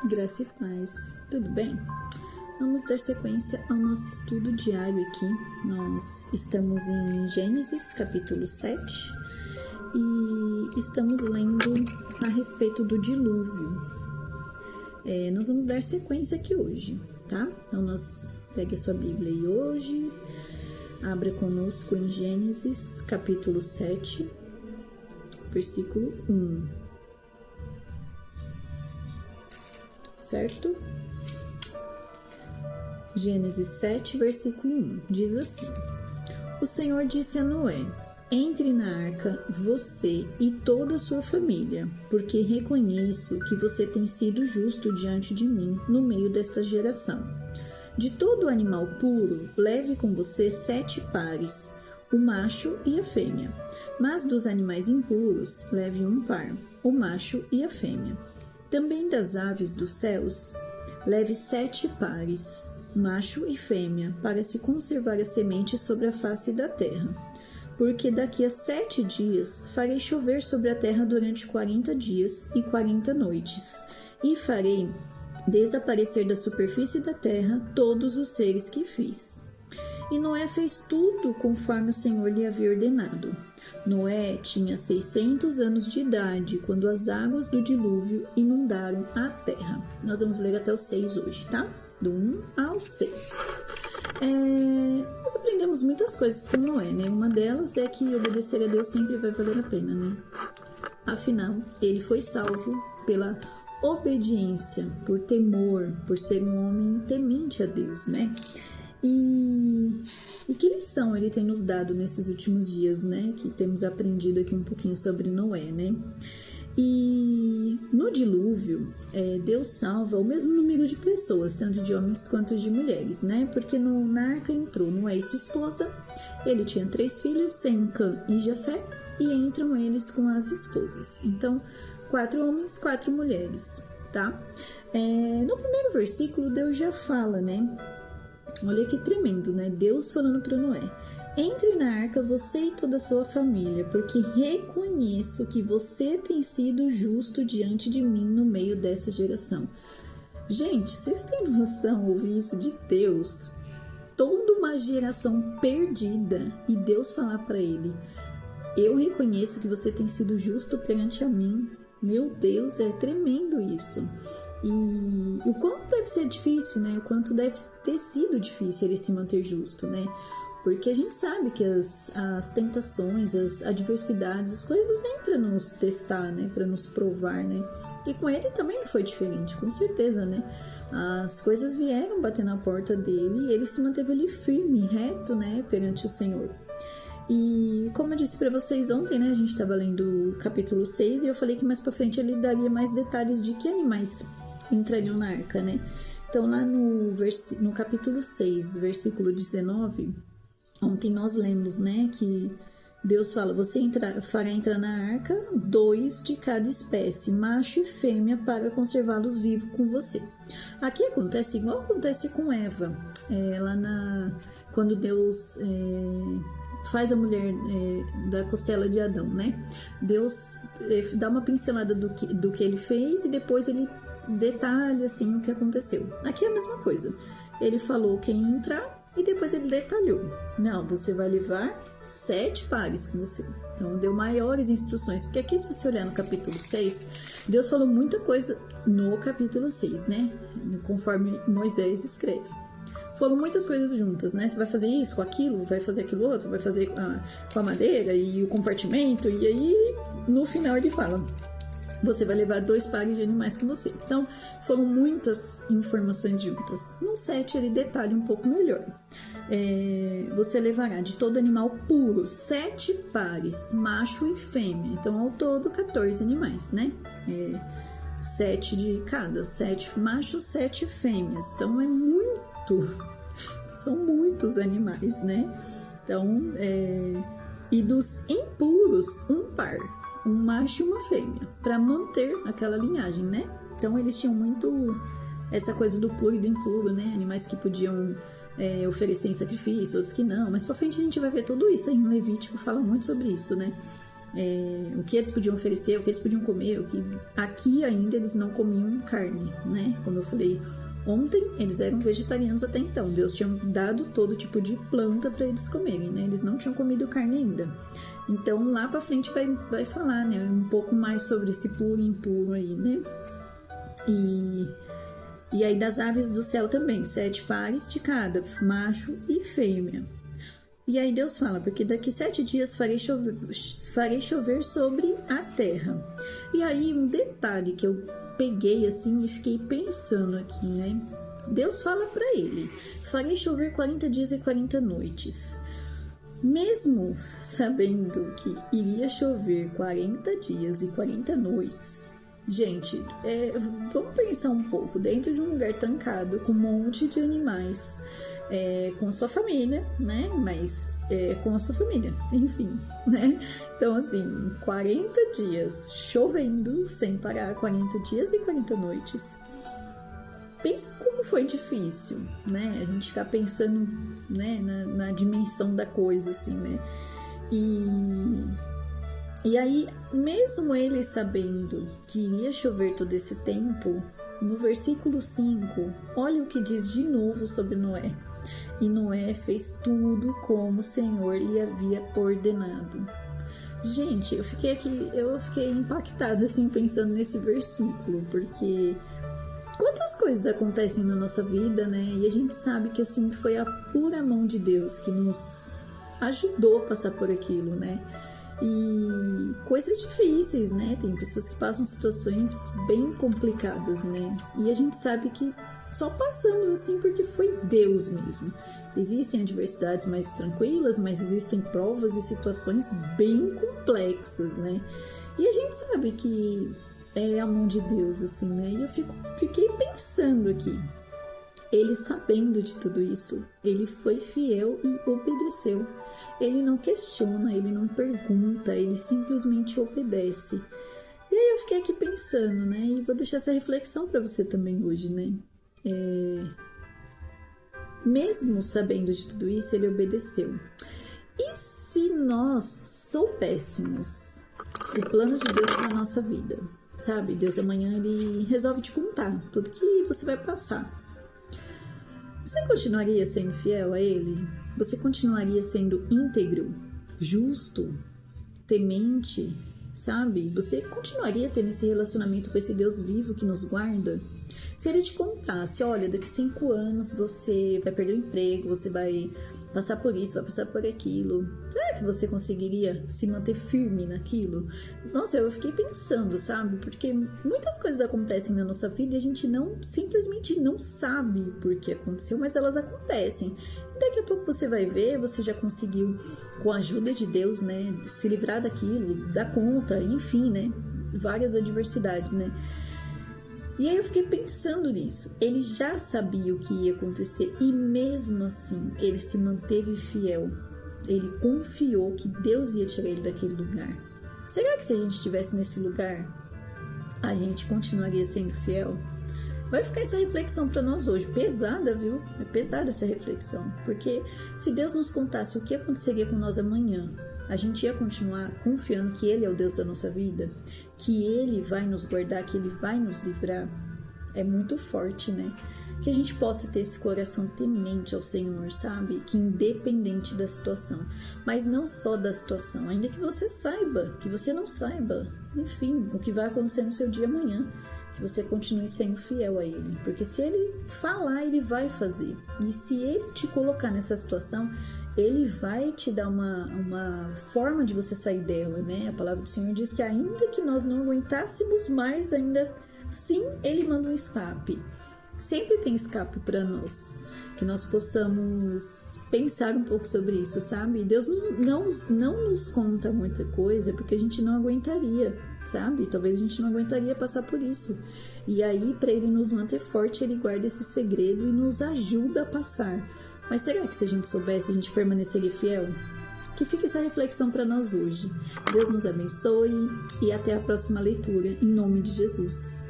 Graça e paz, tudo bem? Vamos dar sequência ao nosso estudo diário aqui. Nós estamos em Gênesis, capítulo 7, e estamos lendo a respeito do dilúvio. Nós vamos dar sequência aqui hoje, tá? Então, pegue a sua Bíblia aí hoje, abra conosco em Gênesis, capítulo 7, versículo 1. Certo? Gênesis 7, versículo 1, diz assim: O Senhor disse a Noé: Entre na arca, você e toda a sua família, porque reconheço que você tem sido justo diante de mim no meio desta geração. De todo animal puro, leve com você 7 pares, o macho e a fêmea. Mas dos animais impuros, leve um par, o macho e a fêmea. Também das aves dos céus, leve 7 pares, macho e fêmea, para se conservar a semente sobre a face da terra. Porque daqui a 7 dias farei chover sobre a terra durante 40 dias e 40 noites, e farei desaparecer da superfície da terra todos os seres que fiz. E Noé fez tudo conforme o Senhor lhe havia ordenado. Noé tinha 600 anos de idade quando as águas do dilúvio inundaram a terra. Nós vamos ler até o 6 hoje, tá? Do 1 ao 6. Nós aprendemos muitas coisas com Noé, né? Uma delas é que obedecer a Deus sempre vai valer a pena, né? Afinal, ele foi salvo pela obediência, por temor, por ser um homem temente a Deus, né? E que lição ele tem nos dado nesses últimos dias, né? Que temos aprendido aqui um pouquinho sobre Noé, né? E no dilúvio, Deus salva o mesmo número de pessoas, tanto de homens quanto de mulheres, né? Porque na arca entrou Noé e sua esposa, ele tinha 3 filhos, Sem, Cã e Jafé, e entram eles com as esposas. Então, 4 homens, 4 mulheres, tá? No primeiro versículo, Deus já fala, né? Olha que tremendo, né? Deus falando para Noé: Entre na arca você e toda a sua família, porque reconheço que você tem sido justo diante de mim no meio dessa geração. Gente, vocês têm noção ouvir isso de Deus? Toda uma geração perdida e Deus falar para ele: Eu reconheço que você tem sido justo perante a mim. Meu Deus, é tremendo isso. E o quanto deve ser difícil, né? O quanto deve ter sido difícil ele se manter justo, né? Porque a gente sabe que as tentações, as adversidades, as coisas vêm para nos testar, né? Para nos provar, né? E com ele também não foi diferente, com certeza, né? As coisas vieram bater na porta dele e ele se manteve ali firme, reto, né? Perante o Senhor. E como eu disse para vocês ontem, né? A gente estava lendo o capítulo 6 e eu falei que mais para frente ele daria mais detalhes de que animais entrariam na arca, né? Então lá no capítulo 6, versículo 19, ontem nós lemos, né, que Deus fala: você fará entrar na arca 2 de cada espécie, macho e fêmea, para conservá-los vivos com você. Aqui acontece igual acontece com Eva, quando Deus faz a mulher da costela de Adão, né? Deus dá uma pincelada do que ele fez e depois ele detalha assim o que aconteceu. Aqui é a mesma coisa. Ele falou quem ia entrar e depois ele detalhou. Não, você vai levar 7 pares com você. Então deu maiores instruções, porque aqui, se você olhar no capítulo 6, Deus falou muita coisa no capítulo 6, né? Conforme Moisés escreve. Foram muitas coisas juntas, né? Você vai fazer isso com aquilo, vai fazer aquilo outro, vai fazer com a madeira e o compartimento, e aí no final ele fala: você vai levar 2 pares de animais com você. Então, foram muitas informações juntas. No 7, ele detalha um pouco melhor. Você levará de todo animal puro 7 pares, macho e fêmea. Então, ao todo, 14 animais, né? 7 de cada, 7 machos, 7 fêmeas. Então, são muitos animais, né? Então, e dos impuros, um par, um macho e uma fêmea, para manter aquela linhagem, né? Então eles tinham muito essa coisa do puro e do impuro, né? Animais que podiam oferecer em sacrifício, outros que não. Mas pra frente a gente vai ver tudo isso aí em Levítico, fala muito sobre isso, né? o que eles podiam oferecer, o que eles podiam comer, aqui ainda eles não comiam carne, né? Como eu falei ontem, eles eram vegetarianos até então. Deus tinha dado todo tipo de planta para eles comerem, né? Eles não tinham comido carne ainda. Então, lá pra frente vai falar, né? Um pouco mais sobre esse puro e impuro aí, né? E aí das aves do céu também, 7 pares de cada, macho e fêmea. E aí Deus fala, porque daqui 7 dias farei chover sobre a terra. E aí um detalhe que eu peguei assim e fiquei pensando aqui, né? Deus fala para ele, farei chover 40 dias e 40 noites. Mesmo sabendo que iria chover 40 dias e 40 noites, gente, vamos pensar um pouco, dentro de um lugar trancado, com um monte de animais, com sua família, né? Mas com a sua família, enfim, né? Então, assim, 40 dias chovendo sem parar, 40 dias e 40 noites. Pensa como foi difícil, né? A gente ficar pensando, né, na dimensão da coisa, assim, né? E aí, mesmo ele sabendo que iria chover todo esse tempo, no versículo 5, olha o que diz de novo sobre Noé. E Noé fez tudo como o Senhor lhe havia ordenado. Gente, eu fiquei impactada, assim, pensando nesse versículo, porque quantas coisas acontecem na nossa vida, né? E a gente sabe que, assim, foi a pura mão de Deus que nos ajudou a passar por aquilo, né? E coisas difíceis, né? Tem pessoas que passam situações bem complicadas, né? E a gente sabe que só passamos assim porque foi Deus mesmo. Existem adversidades mais tranquilas, mas existem provas e situações bem complexas, né? E a gente sabe que é a mão de Deus, assim, né? E eu fiquei pensando aqui. Ele, sabendo de tudo isso, ele foi fiel e obedeceu. Ele não questiona, ele não pergunta, ele simplesmente obedece. E aí eu fiquei aqui pensando, né? E vou deixar essa reflexão para você também hoje, né? Mesmo sabendo de tudo isso, ele obedeceu. E se nós soubéssemos o plano de Deus para a nossa vida? Sabe, Deus amanhã ele resolve te contar tudo que você vai passar. Você continuaria sendo fiel a Ele? Você continuaria sendo íntegro, justo, temente, sabe? Você continuaria tendo esse relacionamento com esse Deus vivo que nos guarda? Se Ele te contasse, olha, daqui 5 anos você vai perder o emprego, você vai passar por isso, vai passar por aquilo, será que você conseguiria se manter firme naquilo? Nossa, eu fiquei pensando, sabe? Porque muitas coisas acontecem na nossa vida e a gente simplesmente não sabe por que aconteceu, mas elas acontecem. E daqui a pouco você vai ver, você já conseguiu, com a ajuda de Deus, né, se livrar daquilo, dar conta, enfim, né? Várias adversidades, né? E aí eu fiquei pensando nisso. Ele já sabia o que ia acontecer e mesmo assim ele se manteve fiel. Ele confiou que Deus ia tirar ele daquele lugar. Será que se a gente estivesse nesse lugar, a gente continuaria sendo fiel? Vai ficar essa reflexão para nós hoje. Pesada, viu? É pesada essa reflexão. Porque se Deus nos contasse o que aconteceria com nós amanhã, a gente ia continuar confiando que Ele é o Deus da nossa vida, que Ele vai nos guardar, que Ele vai nos livrar. É muito forte, né? Que a gente possa ter esse coração temente ao Senhor, sabe? Que independente da situação, mas não só da situação, ainda que você saiba, que você não saiba, enfim, o que vai acontecer no seu dia amanhã, que você continue sendo fiel a Ele, porque se Ele falar, Ele vai fazer. E se Ele te colocar nessa situação, Ele vai te dar uma forma de você sair dela, né? A palavra do Senhor diz que ainda que nós não aguentássemos mais, ainda sim Ele manda um escape. Sempre tem escape para nós. Que nós possamos pensar um pouco sobre isso, sabe? Deus não nos conta muita coisa porque a gente não aguentaria, sabe? Talvez a gente não aguentaria passar por isso. E aí, para Ele nos manter forte, Ele guarda esse segredo e nos ajuda a passar. Mas será que se a gente soubesse, a gente permaneceria fiel? Que fique essa reflexão para nós hoje. Deus nos abençoe e até a próxima leitura, em nome de Jesus.